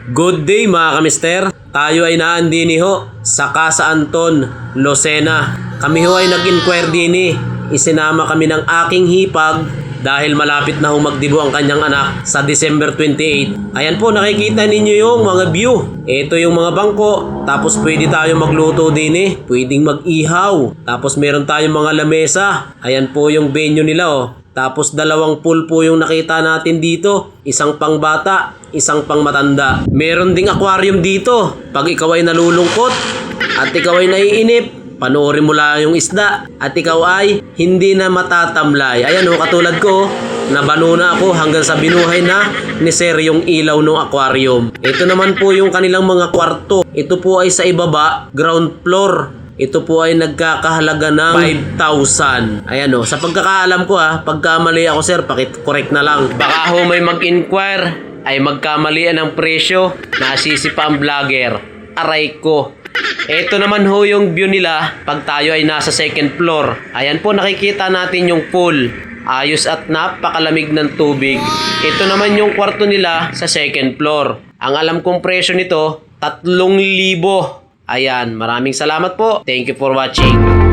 Good day mga kamister. Tayo ay naandiniho sa Casa Anton, Lucena. Kami ho ay nag-inquire din. Isinama kami ng aking hipag dahil malapit na magdibo ang kanyang anak sa December 28. Ayan po, nakikita ninyo yung mga view. Ito yung mga bangko. Tapos pwede tayo magluto din. Pwedeng mag-ihaw. Tapos meron tayong mga lamesa. Ayan po yung venue nila oh. Tapos dalawang pool po yung nakita natin dito. Isang pang bata, isang pang matanda. Meron ding aquarium dito. Pag ikaw ay nalulungkot at ikaw ay naiinip, panoorin mo lang yung isda at ikaw ay hindi na matatamlay. Ayan o, katulad ko, nabano na ako hanggang sa binuhay na ni Sir yung ilaw ng aquarium. Ito naman po yung kanilang mga kwarto. Ito po ay sa ibaba, ground floor. Ito po ay nagkakahalaga ng 5,000. Ayan o, sa pagkakaalam ko pagkamali ako sir, pakit-correct na lang. Baka ho may mag-inquire ay magkamalian ng presyo, nasisi pa ang vlogger. Aray ko. Ito naman ho yung view nila pag tayo ay nasa second floor. Ayan po, nakikita natin yung pool. Ayos at napakalamig ng tubig. Ito naman yung kwarto nila sa second floor. Ang alam kong presyo nito, 3,000. Ayan, maraming salamat po. Thank you for watching.